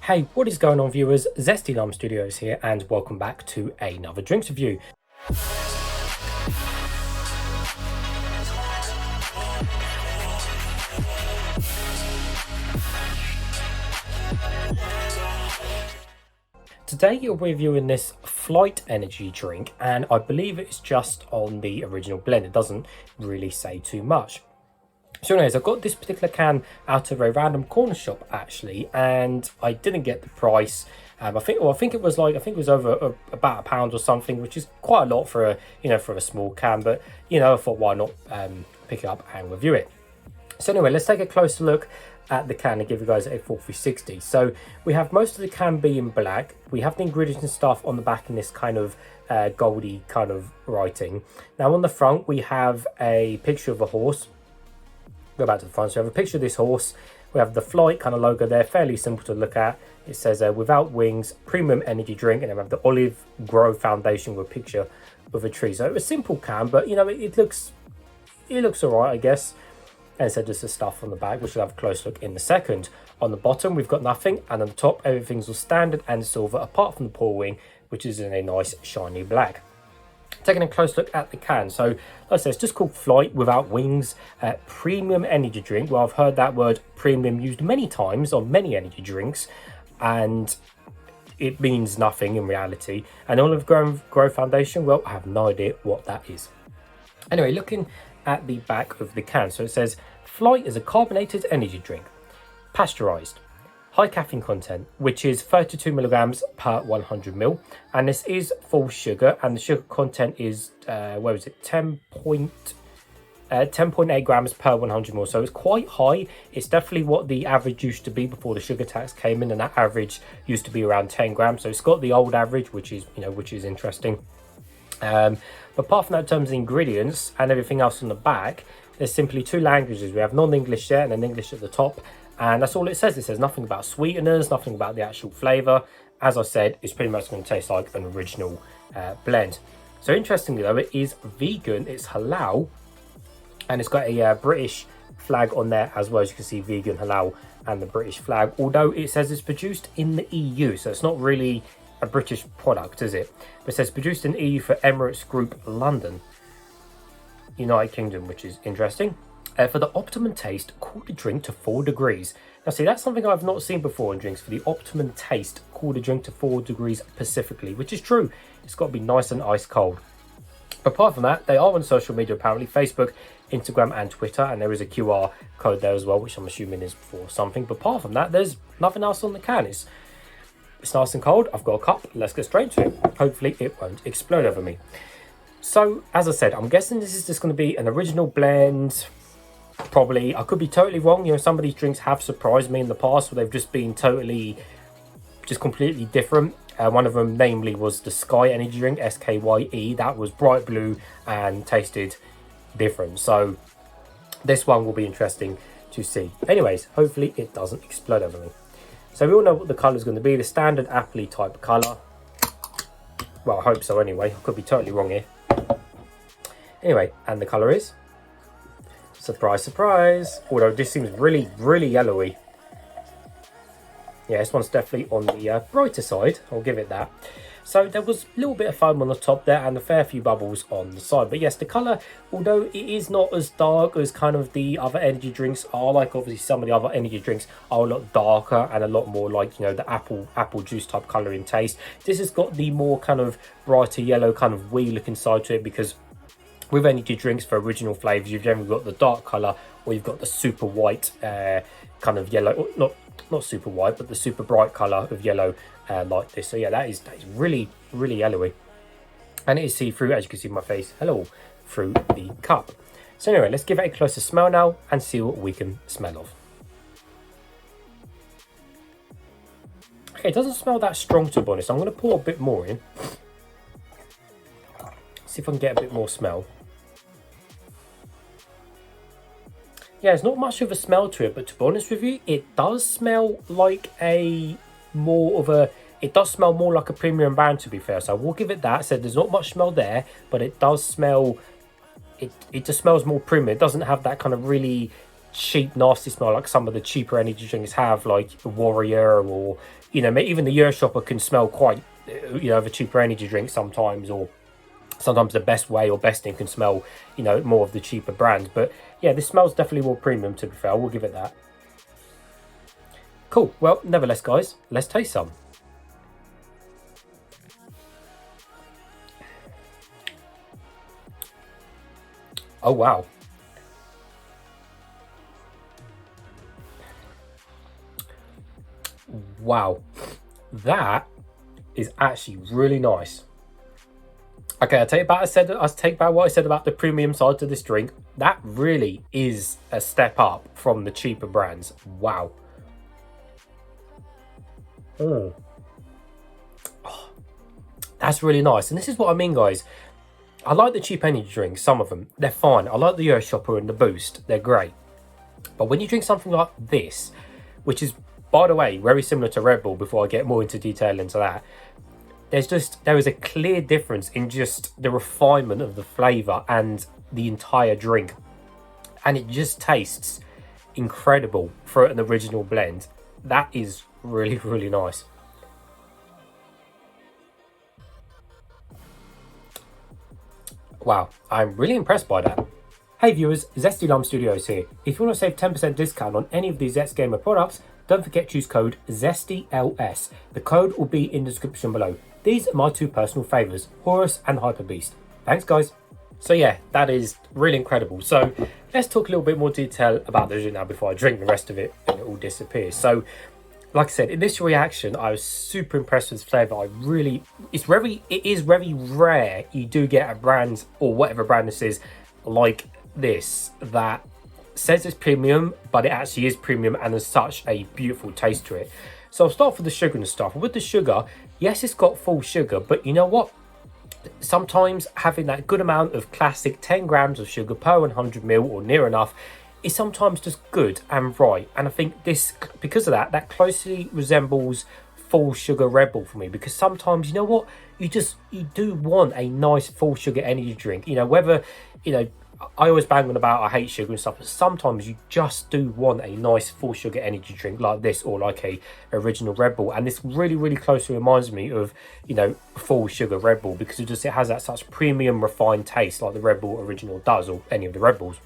Hey, what is going on, viewers? Zesty Lime Studios here, and welcome back to another drinks review. Today you're reviewing this Flight energy drink, and I believe it's just on the original blend. It doesn't really say too much. So anyways, I got this particular can out of a random corner shop actually, and I didn't get the price. I think it was over about £1 or something, which is quite a lot for a small can. But I thought, why not pick it up and review it. So anyway, let's take a closer look at the can and give you guys a full 360. So we have most of the can being black. We have the ingredients and stuff on the back in this kind of goldy kind of writing. Now on the front we have a picture of a horse. Go back to the front. So we have a picture of this horse. We have the Flight kind of logo there, fairly simple to look at. It says without wings, premium energy drink, and then we have the olive grove foundation with a picture of a tree. So a simple can, but it looks all right, I guess. And so just the stuff on the back, which we'll have a close look in a second. On the bottom we've got nothing, and on the top everything's all standard and silver apart from the paw wing, which is in a nice shiny black. Taking a close look at the can. So like I said, it's just called Flight without wings, premium energy drink. Well, I've heard that word premium used many times on many energy drinks, and it means nothing in reality. And olive grove foundation, well, I have no idea what that is. Anyway, looking at the back of the can, so it says Flight is a carbonated energy drink, pasteurized, high caffeine content, which is 32 milligrams per 100 ml, and this is full sugar, and the sugar content is 10.8 grams per 100 ml. So it's quite high. It's definitely what the average used to be before the sugar tax came in, and that average used to be around 10 grams. So it's got the old average, which is interesting. But apart from that, in terms of the ingredients and everything else on the back, there's simply two languages. We have non-English there and then English at the top. And that's all it says. It says nothing about sweeteners, nothing about the actual flavour. As I said, it's pretty much going to taste like an original blend. So interestingly though, it is vegan, it's halal, and it's got a British flag on there as well. As you can see, vegan, halal, and the British flag. Although it says it's produced in the EU, so it's not really a British product, is it? But it says produced in the EU for Emirates Group London, United Kingdom, which is interesting. For the optimum taste, cool the drink to 4 degrees. Now see, that's something I've not seen before in drinks. For the optimum taste, cool the drink to 4 degrees specifically, which is true. It's got to be nice and ice cold. Apart from that, they are on social media apparently, Facebook, Instagram and Twitter, and there is a QR code there as well, which I'm assuming is for something. But apart from that, there's nothing else on the can. It's nice and cold. I've got a cup. Let's get straight to it. Hopefully it won't explode over me. So as I said, I'm guessing this is just going to be an original blend. Probably, I could be totally wrong. Some of these drinks have surprised me in the past where they've just been completely different. One of them namely was the Sky energy drink, SKYE. That was bright blue and tasted different. So this one will be interesting to see. Anyways, hopefully it doesn't explode over me. So we all know what the colour is going to be, the standard apple type colour. Well, I hope so anyway. I could be totally wrong here. Anyway, and the colour is... surprise, surprise. Although this seems really, really yellowy. Yeah, this one's definitely on the brighter side. I'll give it that. So there was a little bit of foam on the top there and a fair few bubbles on the side. But yes, the colour, although it is not as dark as kind of the other energy drinks are, like obviously some of the other energy drinks are a lot darker and a lot more like, the apple juice type colour in taste. This has got the more kind of brighter yellow kind of wee looking side to it, because with energy drinks for original flavours, you've generally got the dark colour, or you've got the super white kind of yellow, not super white, but the super bright colour of yellow like this. So yeah, that is really, really yellowy. And it is see-through, as you can see my face, hello, through the cup. So anyway, let's give it a closer smell now and see what we can smell of. Okay, it doesn't smell that strong, to be honest. I'm going to pour a bit more in. See if I can get a bit more smell. Yeah, there's not much of a smell to it, but to be honest with you, it does smell like it does smell more like a premium brand, to be fair. So I will give it that. So there's not much smell there, but it does smell, it just smells more premium. It doesn't have that kind of really cheap, nasty smell like some of the cheaper energy drinks have, like the Warrior, or even the Euro Shopper can smell quite of a cheaper energy drink sometimes, or sometimes the Best Way or Best In can smell more of the cheaper brands. But yeah, this smells definitely more premium, to be fair. We'll give it that. Cool. Well, nevertheless, guys, let's taste some. Oh wow. Wow, that is actually really nice. Okay, I take back what I said about the premium side to this drink. That really is a step up from the cheaper brands. Wow. Oh, that's really nice. And this is what I mean, guys. I like the cheap energy drinks, some of them. They're fine. I like the Euro Shopper and the Boost. They're great. But when you drink something like this, which is, by the way, very similar to Red Bull, before I get more into detail into that, there is a clear difference in just the refinement of the flavour and the entire drink. And it just tastes incredible for an original blend. That is really, really nice. Wow, I'm really impressed by that. Hey viewers, Zesty Lime Studios here. If you want to save 10% discount on any of these Zest Gamer products, don't forget to use code ZESTYLS. The code will be in the description below. These are my two personal favourites, Horus and Hyper Beast. Thanks guys. So yeah, that is really incredible. So let's talk a little bit more detail about the drink now before I drink the rest of it and it all disappears. So like I said, in this reaction, I was super impressed with this flavour. It is very rare you do get a brand, or whatever brand this is, like this, that says it's premium, but it actually is premium and there's such a beautiful taste to it. So I'll start with the sugar and stuff. With the sugar, yes, it's got full sugar, but you know what? Sometimes having that good amount of classic 10 grams of sugar per 100 ml or near enough is sometimes just good and right. And I think this, because of that closely resembles full sugar Red Bull for me, because sometimes, you know what, you do want a nice full sugar energy drink. Whether, I always bang on about I hate sugar and stuff, but sometimes you just do want a nice full sugar energy drink like this, or like a original Red Bull. And this really, really closely reminds me of, full sugar Red Bull, because it has that such premium refined taste like the Red Bull original does, or any of the Red Bulls,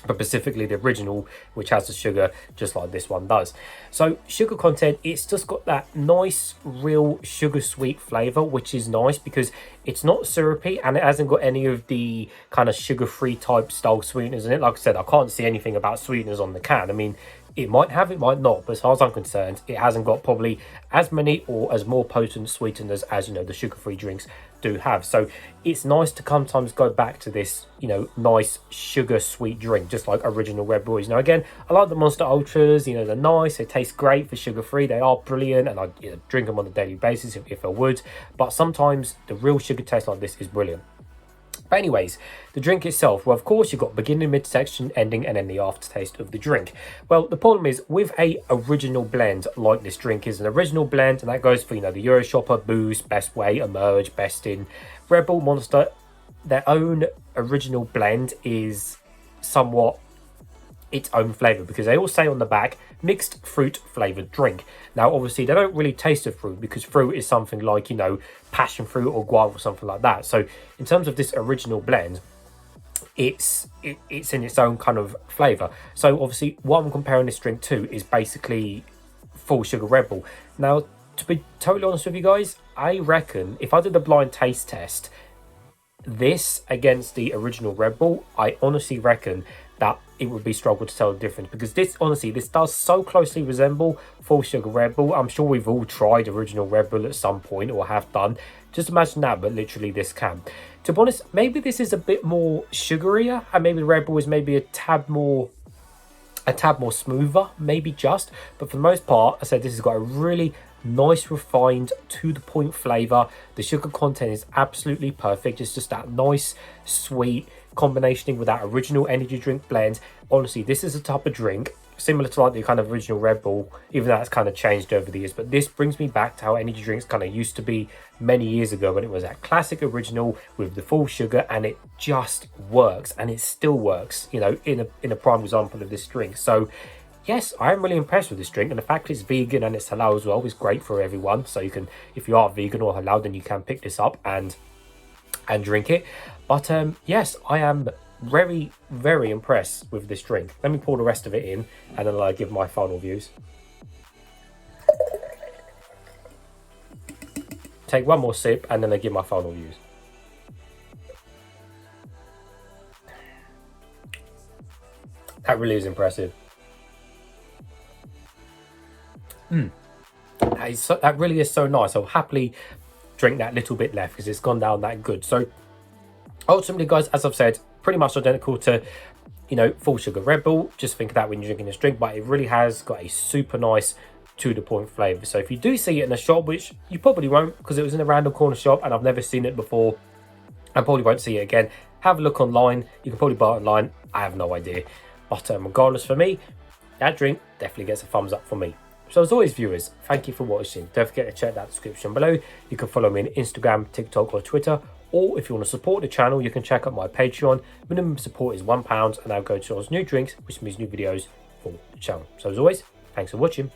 but specifically the original, which has the sugar just like this one does. So sugar content, it's just got that nice real sugar sweet flavor, which is nice because it's not syrupy and it hasn't got any of the kind of sugar-free type style sweeteners in it. Like I said, I can't see anything about sweeteners on the can. I mean, it might have, it might not, but as far as I'm concerned, it hasn't got probably as many or as more potent sweeteners as, the sugar-free drinks do have. So it's nice to sometimes go back to this, nice sugar-sweet drink, just like original Red Bulls. Now, again, I like the Monster Ultras, they're nice, they taste great for sugar-free, they are brilliant, and I drink them on a daily basis if I would. But sometimes the real sugar taste like this is brilliant. But anyways, the drink itself, well, of course, you've got beginning, midsection, ending, and then the aftertaste of the drink. Well, the problem is, with a original blend like this drink is an original blend, and that goes for, the Euro Shopper, Boost, Best Way, Emerge, Best In, Red Bull, Monster. Their own original blend is somewhat its own flavour, because they all say on the back, mixed fruit flavoured drink. Now, obviously, they don't really taste the fruit, because fruit is something like, passion fruit or guava or something like that. So in terms of this original blend, it's in its own kind of flavour. So obviously, what I'm comparing this drink to is basically full sugar Red Bull. Now, to be totally honest with you guys, I reckon if I did a blind taste test, this against the original Red Bull, I honestly reckon that it would be struggle to tell the difference, because this does so closely resemble full sugar Red Bull. I'm sure we've all tried original Red Bull at some point, or have done. Just imagine that, but literally this can. To be honest, maybe this is a bit more sugarier, and maybe the Red Bull is maybe a tad more smoother, maybe just. But for the most part, I said this has got a really nice, refined, to the point flavour. The sugar content is absolutely perfect. It's just that nice, sweet combination with that original energy drink blend. Honestly, this is a type of drink similar to like the kind of original Red Bull, even though it's kind of changed over the years. But this brings me back to how energy drinks kind of used to be many years ago, when it was that classic original with the full sugar, and it just works, and it still works, you know, in a prime example of this drink. So yes, I am really impressed with this drink, and the fact it's vegan and it's halal as well is great for everyone. So you can, if you are vegan or halal, then you can pick this up and drink it. But yes, I am very, very impressed with this drink. Let me pour the rest of it in, and then I'll give my final views. Take one more sip, and then I give my final views. That really is impressive. That really is so nice. I'll happily drink that little bit left because it's gone down that good. So ultimately, guys, as I've said, pretty much identical to, you know, full sugar Red Bull. Just think of that when you're drinking this drink, but it really has got a super nice to the point flavour. So if you do see it in a shop, which you probably won't because it was in a random corner shop and I've never seen it before, I probably won't see it again, have a look online. You can probably buy it online. I have no idea. But regardless, for me, that drink definitely gets a thumbs up for me. So as always, viewers, thank you for watching. Don't forget to check that description below. You can follow me on Instagram, TikTok or Twitter. Or if you want to support the channel, you can check out my Patreon. Minimum support is £1 and I'll go towards new drinks, which means new videos for the channel. So as always, thanks for watching.